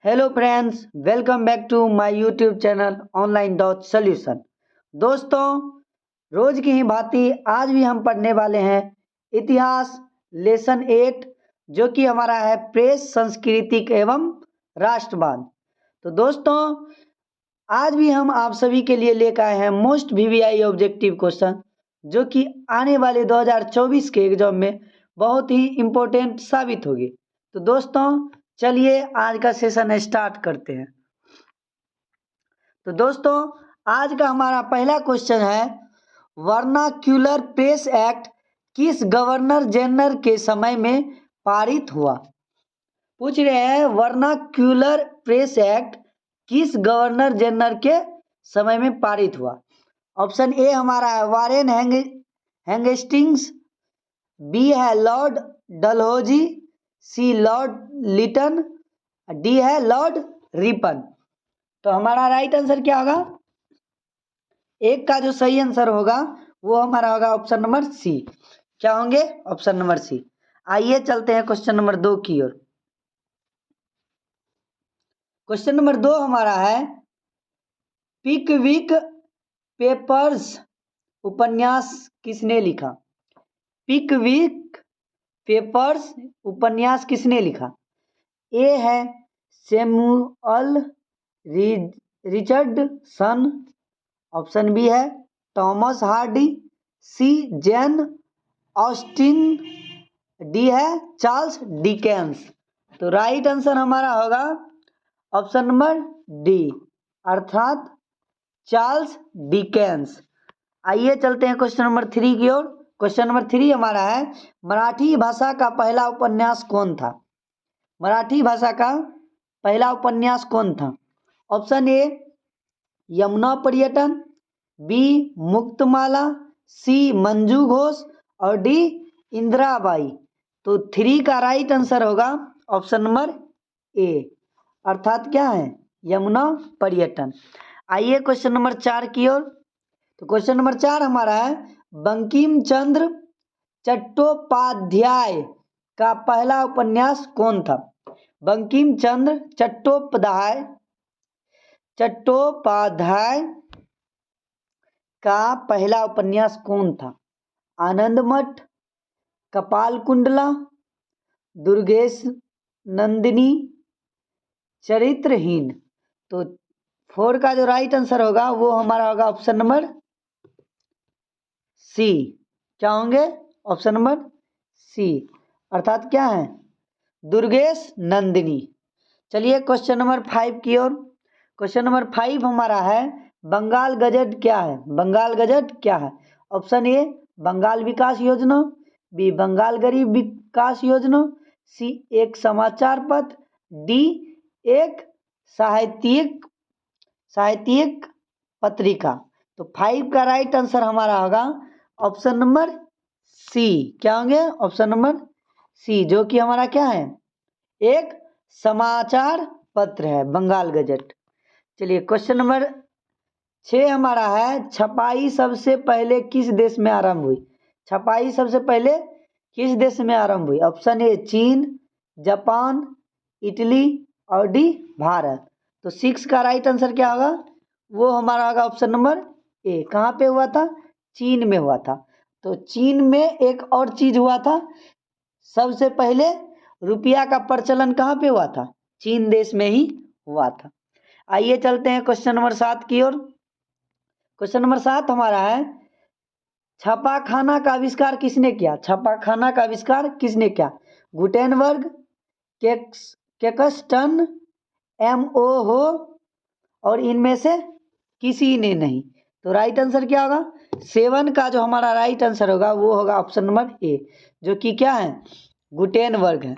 Hello friends, welcome back to my YouTube channel online dot solution. दोस्तों, रोज की ही भांति आज भी हम पढ़ने वाले हैं इतिहास लेसन 8, जो कि हमारा है प्रेस, सांस्कृतिक एवं राष्ट्रवाद। तो दोस्तों, आज भी हम आप सभी के लिए लेकर आए हैं मोस्ट वीवीआई ऑब्जेक्टिव क्वेश्चन, जो कि आने वाले 2024 के एग्जाम में बहुत ही इम्पोर्टेंट साबित होगी। तो दोस्तों, चलिए आज का सेशन स्टार्ट करते हैं। तो दोस्तों, आज का हमारा पहला क्वेश्चन है, वर्नाक्यूलर प्रेस एक्ट किस गवर्नर जनरल के समय में पारित हुआ? पूछ रहे हैं वर्नाक्यूलर प्रेस एक्ट किस गवर्नर जनरल के समय में पारित हुआ। ऑप्शन ए हमारा है वारेन हेस्टिंग्स, बी है लॉर्ड डलहौजी, सी लॉर्ड लिटन, डी है लॉर्ड रिपन। तो हमारा राइट आंसर क्या होगा? एक का जो सही आंसर होगा वो हमारा होगा ऑप्शन नंबर सी। क्या होंगे? Option number C. आइए चलते हैं क्वेश्चन नंबर 2 की ओर। क्वेश्चन नंबर 2 हमारा है, पिकविक पेपर्स उपन्यास किसने लिखा? पिकविक पेपर्स उपन्यास किसने लिखा? ए है सैमुअल रिचर्डसन, ऑप्शन बी है थॉमस हार्डी, सी जैन ऑस्टिन, डी है चार्ल्स डिकेंस। तो राइट आंसर हमारा होगा ऑप्शन नंबर डी, अर्थात चार्ल्स डिकेंस। आइए चलते हैं क्वेश्चन नंबर 3 की ओर। क्वेश्चन नंबर 3 हमारा है, मराठी भाषा का पहला उपन्यास कौन था? मराठी भाषा का पहला उपन्यास कौन था? ऑप्शन ए यमुना पर्यटन, बी मुक्तमाला, सी मंजू घोष और डी इंदिराबाई। तो 3 का राइट आंसर होगा ऑप्शन नंबर ए, अर्थात क्या है? यमुना पर्यटन। आइए क्वेश्चन नंबर 4 की ओर। तो क्वेश्चन नंबर 4 हमारा है, बंकिम चंद्र चट्टोपाध्याय का पहला उपन्यास कौन था? बंकिम चंद्र चट्टोपाध्याय का पहला उपन्यास कौन था? आनंद मठ, कपाल कुंडला, दुर्गेश नंदिनी, चरित्रहीन। तो 4 का जो राइट आंसर होगा वो हमारा होगा ऑप्शन नंबर सी। क्या होंगे? ऑप्शन नंबर सी, अर्थात क्या है? दुर्गेश नंदिनी। चलिए क्वेश्चन नंबर 5 की ओर। क्वेश्चन नंबर 5 हमारा है, बंगाल गजट क्या है? बंगाल गजट क्या है? ऑप्शन ए बंगाल विकास योजना, बी बंगाल गरीब विकास योजना, सी एक समाचार पत्र, डी एक साहित्यिक पत्रिका। तो 5 का राइट आंसर हमारा होगा ऑप्शन नंबर सी। क्या होंगे? ऑप्शन नंबर सी, जो कि हमारा क्या है? एक समाचार पत्र है बंगाल गजट। चलिए क्वेश्चन नंबर 6 हमारा है, छपाई सबसे पहले किस देश में आरंभ हुई? छपाई सबसे पहले किस देश में आरंभ हुई? ऑप्शन ए चीन, जापान, इटली और डी भारत। तो 6 का राइट आंसर क्या होगा? वो हमारा होगा ऑप्शन नंबर ए। कहाँ पे हुआ था? चीन में हुआ था। तो चीन में एक और चीज हुआ था, सबसे पहले रुपया का प्रचलन कहाँ पे हुआ था? चीन देश में ही हुआ था। आइए चलते हैं क्वेश्चन नंबर 7 की ओर। क्वेश्चन नंबर 7 हमारा है, छापाखाना का आविष्कार किसने किया? छापाखाना का आविष्कार किसने किया? गुटेनबर्ग, कैक्सटन, एमओ हो और इनमें से किसी ने नहीं। तो राइट आंसर क्या होगा? 7 का जो हमारा राइट आंसर होगा वो होगा ऑप्शन नंबर ए, जो कि क्या है? गुटेनबर्ग है।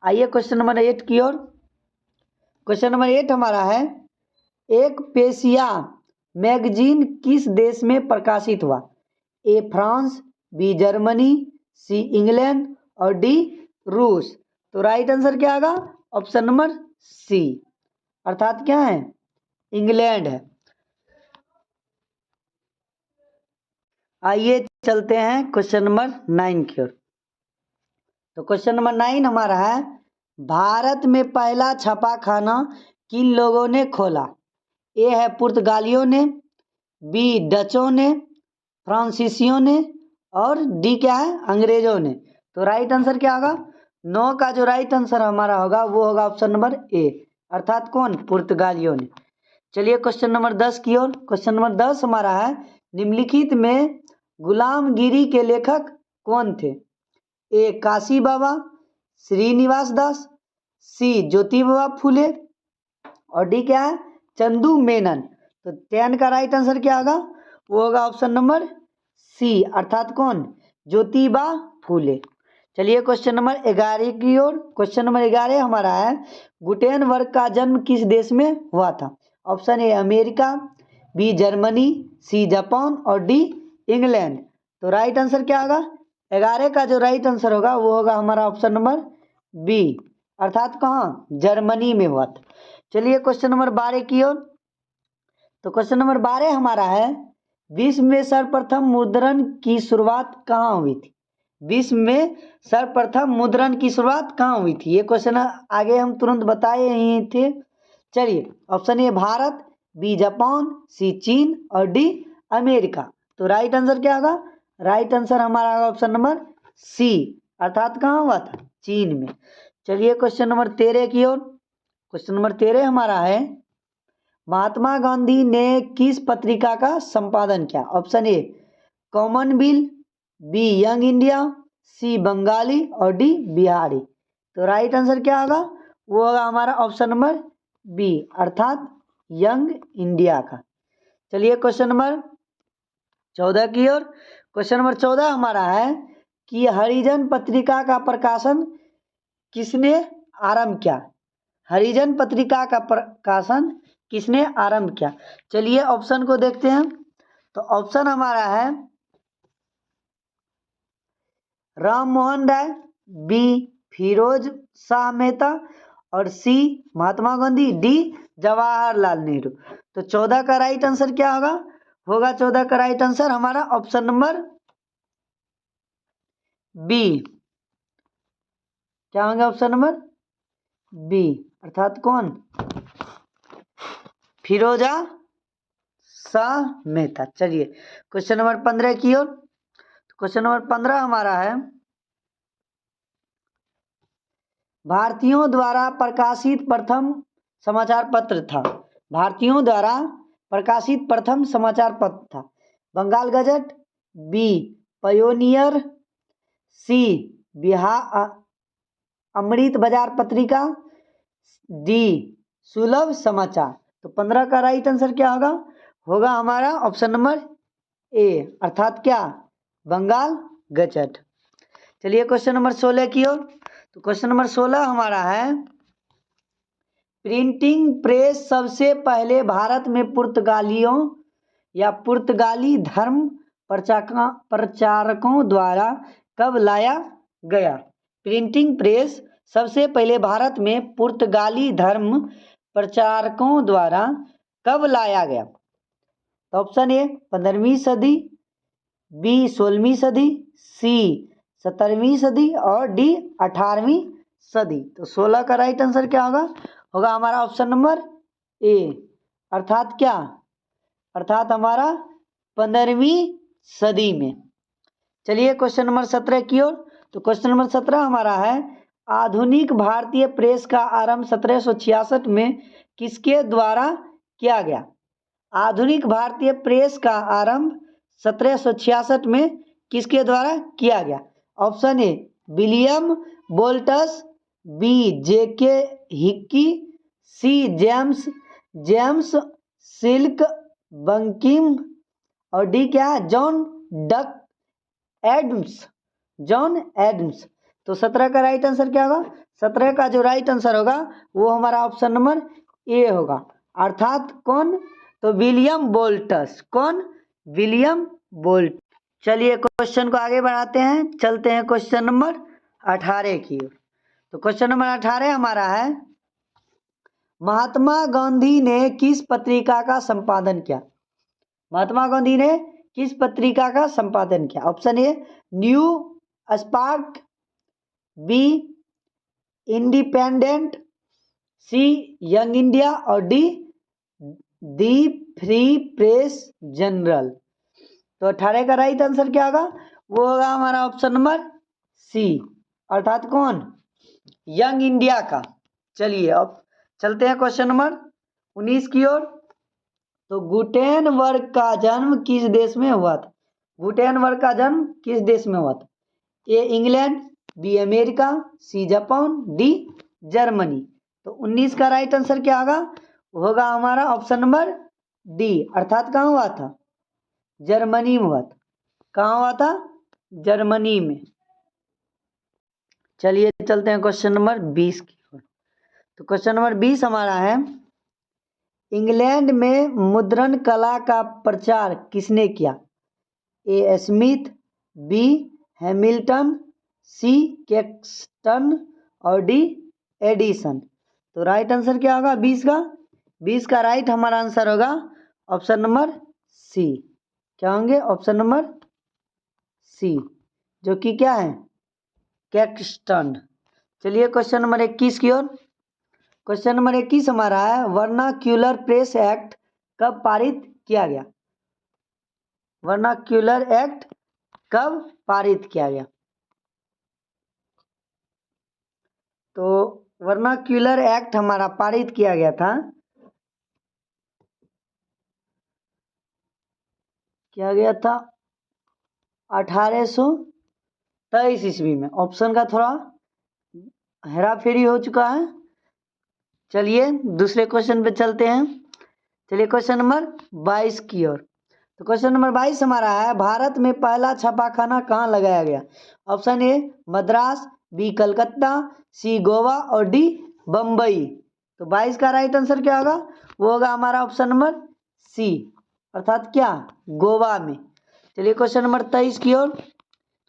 आइए क्वेश्चन नंबर 8 की ओर। क्वेश्चन नंबर 8 हमारा है, एक पेशिया मैगजीन किस देश में प्रकाशित हुआ? A France, B Germany, C England और डी रूस। तो राइट आंसर क्या होगा? ऑप्शन नंबर सी, अर्थात क्या है? इंग्लैंड है। आइए चलते हैं क्वेश्चन नंबर 9 की ओर। तो क्वेश्चन नंबर 9 हमारा है, भारत में पहला छापाखाना किन लोगों ने खोला? ए है पुर्तगालियों ने, बी डचों ने, फ्रांसीसियों ने, और डी क्या है? अंग्रेजों ने। तो राइट आंसर क्या होगा? 9 का जो राइट आंसर हमारा होगा वो होगा ऑप्शन नंबर ए, अर्थात कौन? पुर्तगालियों ने। चलिए क्वेश्चन नंबर 10 की ओर। क्वेश्चन नंबर 10 हमारा है, निम्नलिखित में गुलामगिरी के लेखक कौन थे? ए काशी बाबा, श्रीनिवास दास, सी ज्योतिबा फूले, और डी क्या है? चंदू मेनन। तो 10 का राइट आंसर क्या होगा? वो होगा ऑप्शन नंबर सी, अर्थात कौन? ज्योतिबा फूले। चलिए क्वेश्चन नंबर 11 की ओर। क्वेश्चन नंबर 11 हमारा है, गुटेनबर्ग का जन्म किस देश में हुआ था? Option A America, B Germany, C Japan, और डी इंग्लैंड। तो राइट आंसर क्या होगा? 11 का जो राइट आंसर होगा वो होगा हमारा ऑप्शन नंबर बी, अर्थात कहाँ? जर्मनी में हुआ था। चलिए क्वेश्चन नंबर 12 की ओर। तो क्वेश्चन नंबर 12 हमारा है, विश्व में सर्वप्रथम मुद्रण की शुरुआत कहाँ हुई थी? विश्व में सर्वप्रथम मुद्रण की शुरुआत कहाँ हुई थी? ये क्वेश्चन आगे हम तुरंत बताए ही थे। चलिए option A Bharat, B Japan, C चीन, और डी अमेरिका। तो राइट आंसर क्या होगा? राइट आंसर हमारा होगा ऑप्शन नंबर सी, अर्थात कहाँ हुआ था? चीन में। चलिए क्वेश्चन नंबर 13 की ओर। क्वेश्चन नंबर 13 हमारा है, महात्मा गांधी ने किस पत्रिका का संपादन किया? Option A Commonwealth, B Young India, C Bengali, और डी बिहारी। तो राइट आंसर क्या होगा? वो होगा हमारा ऑप्शन नंबर बी, अर्थात यंग इंडिया का। चलिए क्वेश्चन नंबर 14 की ओर। क्वेश्चन नंबर 14 हमारा है कि हरिजन पत्रिका का प्रकाशन किसने आरंभ किया? हरिजन पत्रिका का प्रकाशन किसने आरंभ किया? चलिए ऑप्शन को देखते हैं। तो ऑप्शन हमारा है राम मोहन राय, बी फिरोज शाह मेहता, और सी महात्मा गांधी, डी जवाहरलाल नेहरू। तो 14 का राइट आंसर क्या होगा? होगा 14 का राइट आंसर हमारा ऑप्शन नंबर बी। क्या होगा ऑप्शन नंबर बी, अर्थात कौन? फिरोजा शाह मेहता। चलिए क्वेश्चन नंबर 15 की ओर। क्वेश्चन नंबर 15 हमारा है, भारतीयों द्वारा प्रकाशित प्रथम समाचार पत्र था? भारतीयों द्वारा प्रकाशित प्रथम समाचार पत्र था बंगाल गजट, बी पायोनियर, सी बिहार अमृत बाजार पत्रिका, डी सुलभ समाचार। तो 15 का राइट आंसर क्या होगा? होगा हमारा ऑप्शन नंबर ए, अर्थात क्या? बंगाल गजट। चलिए क्वेश्चन नंबर 16 की ओर। तो क्वेश्चन नंबर 16 हमारा है, प्रिंटिंग प्रेस सबसे पहले भारत में पुर्तगालियों या पुर्तगाली धर्म प्रचारकों द्वारा कब लाया गया? प्रिंटिंग प्रेस सबसे पहले भारत में पुर्तगाली धर्म प्रचारकों द्वारा कब लाया गया? तो ऑप्शन ए 15वीं सदी, बी 16वीं सदी, सी 17वीं सदी, और डी 18वीं सदी। तो 16 का राइट आंसर क्या होगा? होगा हमारा ऑप्शन नंबर ए, अर्थात क्या? अर्थात हमारा 15वीं सदी में। चलिए क्वेश्चन नंबर 17 की ओर। तो क्वेश्चन नंबर 17 हमारा है, आधुनिक भारतीय प्रेस का आरंभ 1766 में किसके द्वारा किया गया? आधुनिक भारतीय प्रेस का आरंभ 1766 में किसके द्वारा किया गया? Option A William Bolts, B JK Hicky, C James Silk Buckingham, और डी क्या है? John Adams. तो 17 का राइट आंसर क्या होगा? 17 का जो राइट आंसर होगा वो हमारा ऑप्शन नंबर ए होगा, अर्थात कौन? तो विलियम बोल्टस। कौन? William bolt. चलिए क्वेश्चन को आगे बढ़ाते हैं, चलते हैं क्वेश्चन नंबर 18 की ओर। तो क्वेश्चन नंबर 18 हमारा है, महात्मा गांधी ने किस पत्रिका का संपादन किया? महात्मा गांधी ने किस पत्रिका का संपादन किया? Option A New Spark, B Independent, C Young India और D The Free Press Journal. तो 18 का राइट आंसर क्या होगा? वो होगा हमारा ऑप्शन नंबर सी, अर्थात कौन? यंग इंडिया का। चलिए अब चलते हैं क्वेश्चन नंबर 19 की ओर। तो गुटेनबर्ग का जन्म किस देश में हुआ था? गुटेनबर्ग का जन्म किस देश में हुआ था? A England, B America, C Japan, D Germany. तो 19 का राइट आंसर क्या होगा हमारा ऑप्शन नंबर डी, अर्थात कहाँ हुआ था? जर्मनी में हुआ था। कहाँ हुआ था? जर्मनी में। चलिए चलते हैं क्वेश्चन नंबर 20 की ओर। तो क्वेश्चन नंबर 20 हमारा है, इंग्लैंड में मुद्रण कला का प्रचार किसने किया? A Smith, B Hamilton, C Caxton और डी एडिसन। तो राइट आंसर क्या होगा 20 का? 20 का राइट हमारा आंसर होगा ऑप्शन नंबर सी। क्या होंगे? ऑप्शन नंबर सी, जो कि क्या है? कैक्सटन। चलिए क्वेश्चन नंबर 21 की ओर। क्वेश्चन नंबर 21 हमारा है, वर्नाक्यूलर प्रेस एक्ट कब पारित किया गया? वर्नाक्यूलर एक्ट कब पारित किया गया? तो वर्नाक्यूलर एक्ट हमारा पारित किया गया था, किया गया था 1823 ईस्वी में। ऑप्शन का थोड़ा हेरा फेरी हो चुका है। चलिए दूसरे क्वेश्चन पे चलते हैं। चलिए क्वेश्चन नंबर 22 की ओर। तो क्वेश्चन नंबर 22 हमारा है, भारत में पहला छापाखाना कहाँ लगाया गया? Option A Madras, B Calcutta, C Goa और डी बम्बई। तो 22 का राइट आंसर क्या होगा? वो होगा हमारा ऑप्शन नंबर सी, अर्थात क्या? गोवा में। चलिए क्वेश्चन नंबर 23 की ओर।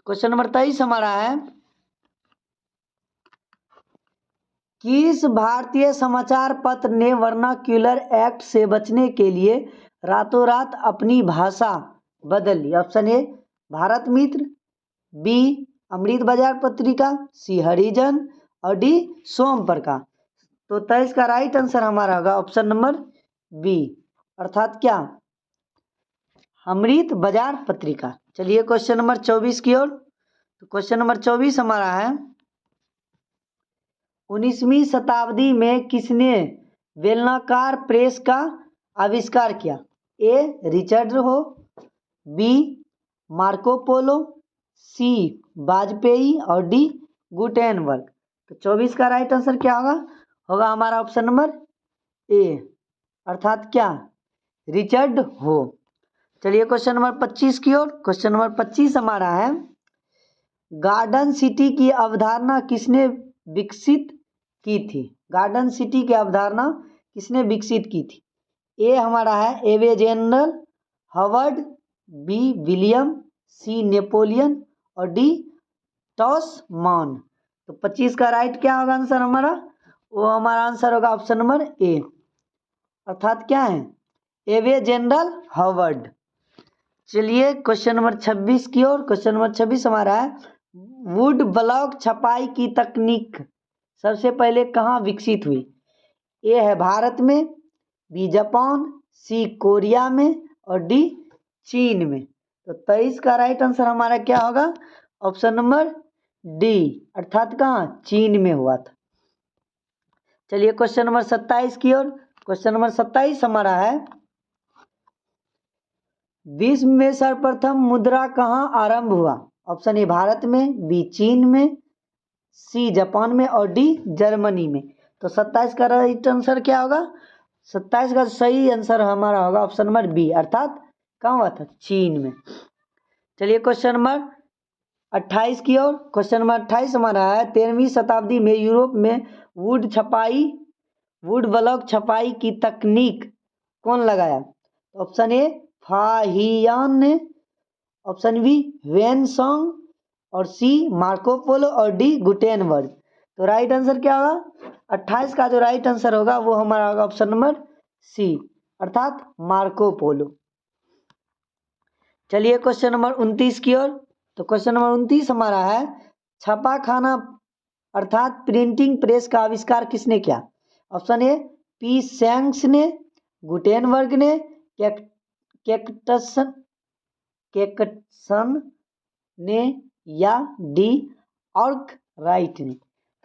क्वेश्चन नंबर 23 हमारा है, किस भारतीय समाचार पत्र ने वर्नाक्यूलर एक्ट से बचने के लिए रातों रात अपनी भाषा बदल ली? Option A Bharat Mitra, B Amrita Bazar Patrika, सी हरिजन और डी सोम प्रकाश। तो 23 का राइट आंसर हमारा होगा ऑप्शन नंबर बी, अर्थात क्या? अमृत बाजार पत्रिका। चलिए क्वेश्चन नंबर 24 की ओर। तो क्वेश्चन नंबर 24 हमारा है, 19वीं शताब्दी में किसने बेलनाकार प्रेस का आविष्कार किया? ए रिचर्ड हो, बी मार्को पोलो, सी वाजपेयी और डी गुटेनबर्ग। तो 24 का राइट आंसर क्या होगा हमारा ऑप्शन नंबर ए, अर्थात क्या? रिचर्ड हो। चलिए क्वेश्चन नंबर 25 की ओर। क्वेश्चन नंबर 25 हमारा है, गार्डन सिटी की अवधारणा किसने विकसित की थी? गार्डन सिटी की अवधारणा किसने विकसित की थी? ए हमारा है एवेजेनरल हवर्ड, बी विलियम, सी नेपोलियन और डी टॉसमान। तो 25 का राइट क्या होगा आंसर हमारा? वो हमारा आंसर होगा ऑप्शन नंबर ए, अर्थात क्या है? एवेजेनरल हवर्ड। चलिए क्वेश्चन नंबर 26 की ओर। क्वेश्चन नंबर 26 हमारा है, वुड ब्लॉक छपाई की तकनीक सबसे पहले कहाँ विकसित हुई? ए है भारत में, बी जापान, सी कोरिया में और डी चीन में। तो 23 का राइट आंसर हमारा क्या होगा? ऑप्शन नंबर डी, अर्थात कहाँ? चीन में हुआ था। चलिए क्वेश्चन नंबर 27 की ओर। क्वेश्चन नंबर 27 हमारा है, विश्व में सर्वप्रथम मुद्रा कहाँ आरंभ हुआ? ऑप्शन ए भारत में, बी चीन में, सी जापान में और डी जर्मनी में। तो 27 का राइट आंसर क्या होगा? 27 का सही आंसर हमारा होगा ऑप्शन नंबर बी, अर्थात कहाँ हुआ था? चीन में। चलिए क्वेश्चन नंबर 28 की ओर। क्वेश्चन नंबर 28 हमारा है, 13वीं शताब्दी में यूरोप में वुड ब्लॉक छपाई की तकनीक कौन लगाया? ऑप्शन ए फाहियान ने, ऑप्शन बी वेनसोंग और सी मार्को पोलो और डी गुटेनबर्ग। तो राइट आंसर क्या होगा? 28 का जो राइट आंसर होगा वो हमारा होगा ऑप्शन नंबर सी, अर्थात मार्को पोलो। चलिए क्वेश्चन नंबर 29 की ओर। तो क्वेश्चन नंबर 29 हमारा है, छापाखाना अर्थात प्रिंटिंग प्रेस का आविष्कार किसने किया? ऑप्शन ए पी सैंक्स ने, गुटेनबर्ग ने, केकटसन ने या डी आर्कराइट ने।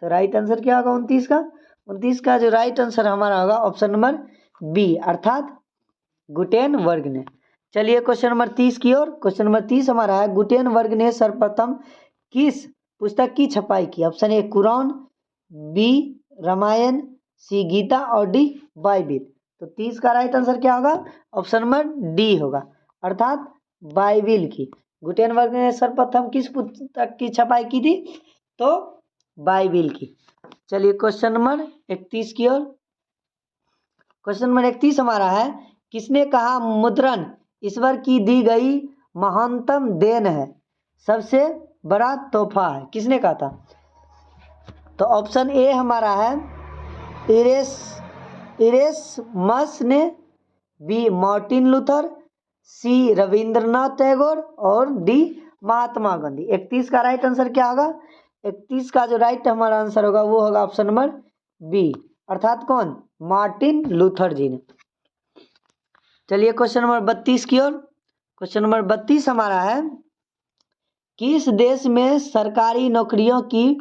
तो राइट आंसर क्या होगा 29 का? 29 का जो राइट आंसर हमारा होगा ऑप्शन नंबर बी अर्थात गुटेनबर्ग ने। चलिए क्वेश्चन नंबर 30 की ओर। क्वेश्चन नंबर 30 हमारा है, गुटेनबर्ग ने सर्वप्रथम किस पुस्तक की छपाई की? Option A Quran, B Ramayana, C Gita और डी बाइबिल। तो 30 का राइट आंसर क्या होगा? ऑप्शन नंबर डी होगा अर्थात बाइबिल की। गुटेनबर्ग ने सर्वप्रथम किस पुस्तक की छपाई की थी? तो बाइबिल की। चलिए क्वेश्चन नंबर 31 की ओर। क्वेश्चन नंबर 31 हमारा है, किसने कहा मुद्रण ईश्वर की दी गई महानतम देन है, सबसे बड़ा तोहफा है? किसने कहा था? तो ऑप्शन ए हमारा है इरेस्मस ने, बी मार्टिन लूथर, सी रविंद्रनाथ टैगोर और डी महात्मा गांधी। 31 का राइट आंसर क्या होगा? 31 का जो राइट हमारा आंसर होगा वो होगा ऑप्शन नंबर बी अर्थात कौन? मार्टिन लूथर जी ने। चलिए क्वेश्चन नंबर 32 की ओर। क्वेश्चन नंबर 32 हमारा है, किस देश में सरकारी नौकरियों की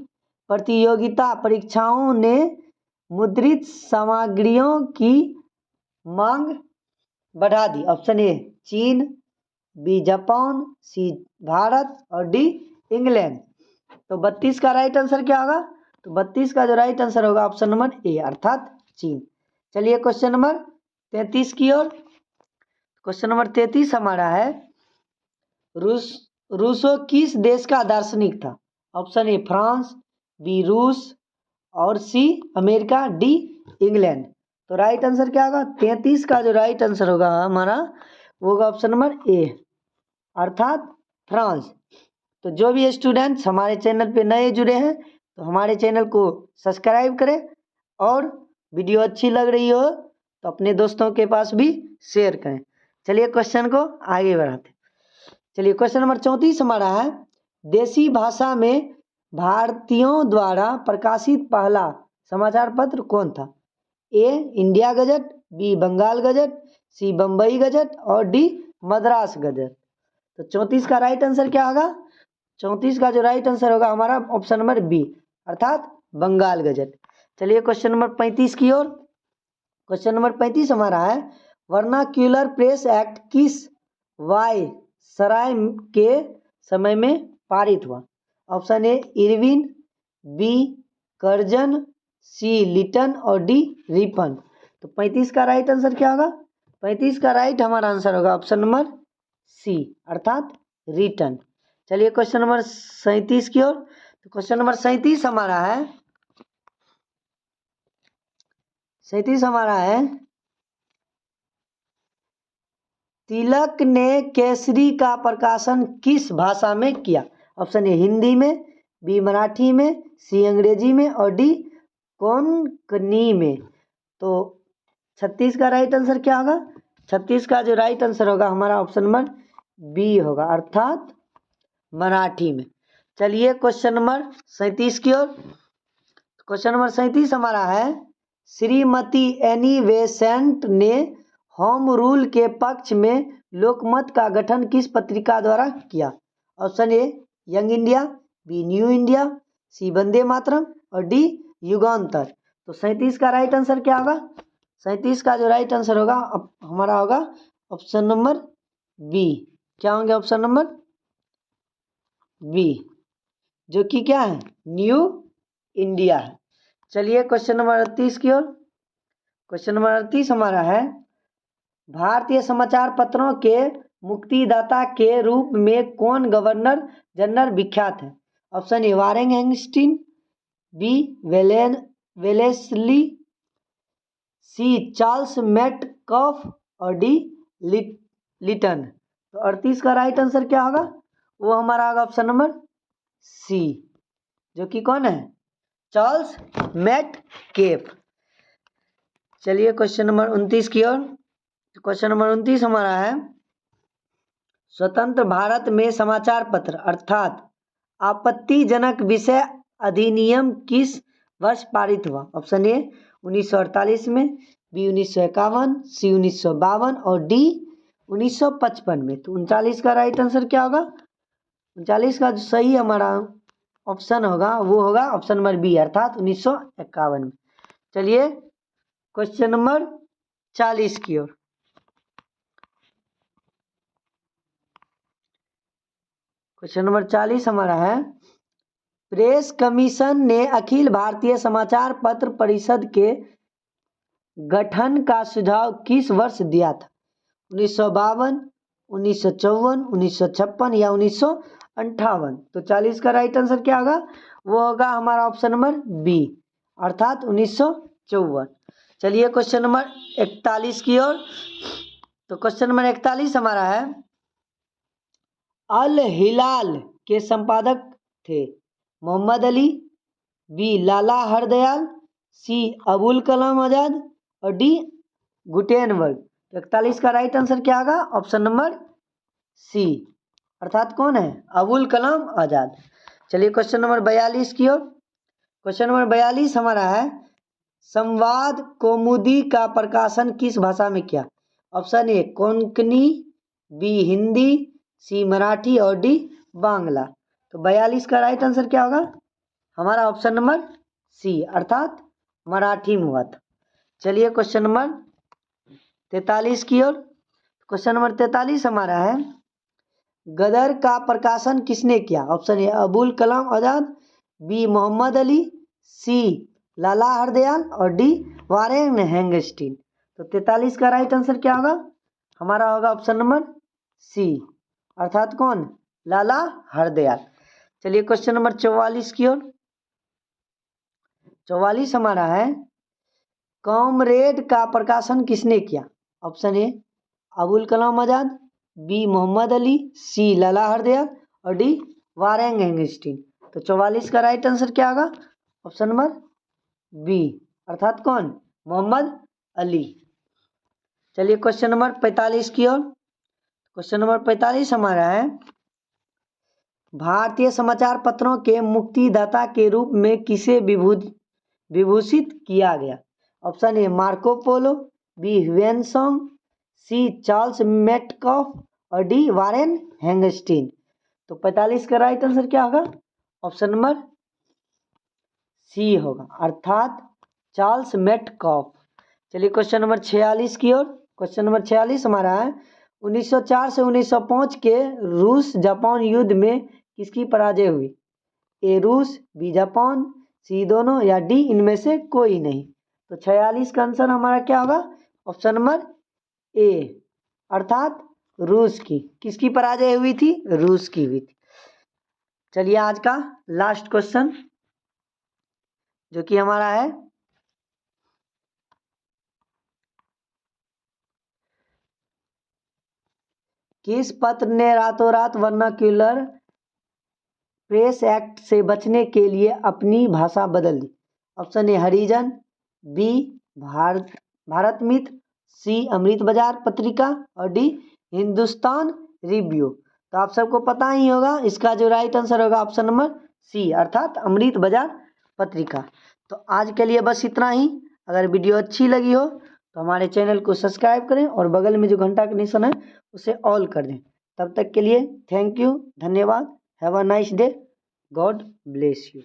प्रतियोगिता परीक्षाओं ने मुद्रित सामग्रियों की मांग बढ़ा दी? ऑप्शन ए चीन, बी जापान, सी भारत और डी इंग्लैंड। तो 32 का राइट आंसर क्या होगा? तो 32 का जो राइट आंसर होगा ऑप्शन नंबर ए अर्थात चीन। चलिए क्वेश्चन नंबर 33 की ओर। क्वेश्चन नंबर 33 हमारा है, रूसो किस देश का दार्शनिक था? ऑप्शन ए फ्रांस, बी रूस और सी अमेरिका, डी इंग्लैंड। तो राइट आंसर क्या होगा? 33 का जो राइट आंसर होगा हमारा वो होगा ऑप्शन नंबर ए अर्थात फ्रांस। तो जो भी स्टूडेंट्स हमारे चैनल पे नए जुड़े हैं तो हमारे चैनल को सब्सक्राइब करें और वीडियो अच्छी लग रही हो तो अपने दोस्तों के पास भी शेयर करें। चलिए क्वेश्चन को आगे बढ़ाते हैं। चलिए क्वेश्चन नंबर 34 हमारा है, देसी भाषा में भारतीयों द्वारा प्रकाशित पहला समाचार पत्र कौन था? A India Gazette, B Bengal Gazette, C Bombay Gazette और डी मद्रास गजट। तो 34 का राइट आंसर क्या होगा? 34 का जो राइट आंसर होगा हमारा ऑप्शन नंबर बी अर्थात बंगाल गजट। चलिए क्वेश्चन नंबर 35 की ओर। क्वेश्चन नंबर 35 हमारा है, वर्नाक्यूलर प्रेस एक्ट किस वायसराय के समय में पारित हुआ? Option A Irwin, B Curzon, C Lytton और डी रिपन। तो 35 का राइट आंसर क्या होगा? 35 का राइट हमारा आंसर होगा ऑप्शन नंबर सी अर्थात रिटन। चलिए क्वेश्चन नंबर 37 की ओर। तो क्वेश्चन नंबर 37 हमारा है, 37 हमारा है, तिलक ने केसरी का प्रकाशन किस भाषा में किया? ऑप्शन ए हिंदी में, बी मराठी में, सी अंग्रेजी में और डी कोंकणी में। तो 36 का राइट आंसर क्या होगा? 36 का जो राइट आंसर होगा हमारा ऑप्शन नंबर बी होगा अर्थात मराठी में। चलिए क्वेश्चन नंबर 37 की ओर। क्वेश्चन नंबर 37 हमारा है, श्रीमती एनी बेसेंट ने होम रूल के पक्ष में लोकमत का गठन किस पत्रिका द्वारा किया? Option A Young India, B New India, C Vande Mataram और डी युगांतर। तो 37 का राइट आंसर क्या होगा? 37 का जो राइट आंसर होगा हमारा होगा ऑप्शन नंबर बी। क्या होंगे ऑप्शन नंबर बी, जो कि क्या है? न्यू इंडिया है। चलिए क्वेश्चन नंबर 38 की ओर। क्वेश्चन नंबर 38 हमारा है, भारतीय समाचार पत्रों के मुक्तिदाता के रूप में कौन गवर्नर जनरल विख्यात है? Option A Warren Hastings, B Wellesley, C Charles Metcalfe और डी लिटन। तो 38 का राइट आंसर क्या होगा? वो हमारा होगा ऑप्शन नंबर सी, जो कि कौन है? चार्ल्स मेटकेफ। चलिए क्वेश्चन नंबर 29 की ओर। क्वेश्चन नंबर 29 हमारा है, स्वतंत्र भारत में समाचार पत्र अर्थात आपत्तिजनक विषय अधिनियम किस वर्ष पारित हुआ? ऑप्शन ए 1948 में, बी 1951, सी 1952 और डी 1955 में। तो 39 का राइट आंसर क्या होगा? 39 का जो सही हमारा ऑप्शन होगा वो होगा ऑप्शन नंबर बी, अर्थात 1951 में। चलिए क्वेश्चन नंबर 40 की ओर। क्वेश्चन नंबर 40 हमारा है, प्रेस कमीशन ने अखिल भारतीय समाचार पत्र परिषद के गठन का सुझाव किस वर्ष दिया था? 1952, 1954, 1956 या 1958? तो 40 का राइट आंसर क्या होगा? वो होगा हमारा ऑप्शन नंबर बी, अर्थात 1954। चलिए क्वेश्चन नंबर 41 की ओर। तो क्वेश्चन नंबर 41 हमारा है, अल हिलाल के संपादक थे मोहम्मद अली, बी लाला हरदयाल, सी अबुल कलाम आजाद और डी गुटेनबर्ग। 41 का राइट आंसर क्या होगा? ऑप्शन नंबर सी, अर्थात कौन है? अबुल कलाम आजाद। चलिए क्वेश्चन नंबर 42 की ओर। क्वेश्चन नंबर 42 हमारा है, संवाद कौमुदी का प्रकाशन किस भाषा में किया? Option A Konkani, B Hindi, C Marathi और डी बांग्ला। तो 42 का राइट आंसर क्या होगा? हमारा ऑप्शन नंबर सी, अर्थात मराठी में हुआ था। चलिए क्वेश्चन नंबर 43 की ओर। क्वेश्चन नंबर 43 हमारा है, गदर का प्रकाशन किसने किया? Option A Abul Kalam Azad, B Mohammad Ali, C Lala Hardayal और डी वारेन हेंगस्टीन। तो 43 का राइट आंसर क्या होगा? हमारा होगा ऑप्शन नंबर सी, अर्थात कौन? लाला हरदयाल। चलिए क्वेश्चन नंबर 44 की ओर। 44 हमारा है, कॉमरेड का प्रकाशन किसने किया? Option A Abul Kalam Azad, B Mohammad Ali, C Lala Hardayal और डी वारेन हेंगस्टीन। तो 44 का राइट आंसर क्या होगा? ऑप्शन नंबर बी, अर्थात कौन? मोहम्मद अली। चलिए क्वेश्चन नंबर 45 की ओर। क्वेश्चन नंबर 45 हमारा है, भारतीय समाचार पत्रों के मुक्तिदाता के रूप में किसे विभूषित किया गया? Option A Marco Polo, B Hiuen Tsang, C Charles Metcalfe और डी वारेन हेंगस्टीन। तो 45 का राइट आंसर क्या होगा? ऑप्शन नंबर सी होगा, अर्थात चार्ल्स मेटकॉफ। चलिए क्वेश्चन नंबर 46 की ओर। क्वेश्चन नंबर 46 हमारा है, 1904 से 1905 के रूस जापान युद्ध में किसकी पराजय हुई? ए रूस, बी जापान, सी दोनों या डी इनमें से कोई नहीं। तो 46 का आंसर हमारा क्या होगा? ऑप्शन नंबर ए, अर्थात रूस की। किसकी पराजय हुई थी? रूस की हुई थी। चलिए आज का लास्ट क्वेश्चन जो कि हमारा है, किस पत्र ने रातों रात वर्नाक्यूलर प्रेस एक्ट से बचने के लिए अपनी भाषा बदल दी? Option A Harijan, B Bharat Mitra, C Amrit Bazar Patrika और डी हिंदुस्तान रिव्यू। तो आप सबको पता ही होगा, इसका जो राइट आंसर होगा ऑप्शन नंबर सी, अर्थात अमृत बाजार पत्रिका। तो आज के लिए बस इतना ही। अगर वीडियो अच्छी लगी हो तो हमारे चैनल को सब्सक्राइब करें और बगल में जो घंटा का निशान है उसे ऑल कर दें। तब तक के लिए थैंक यू, धन्यवाद। Have a nice day, God bless you.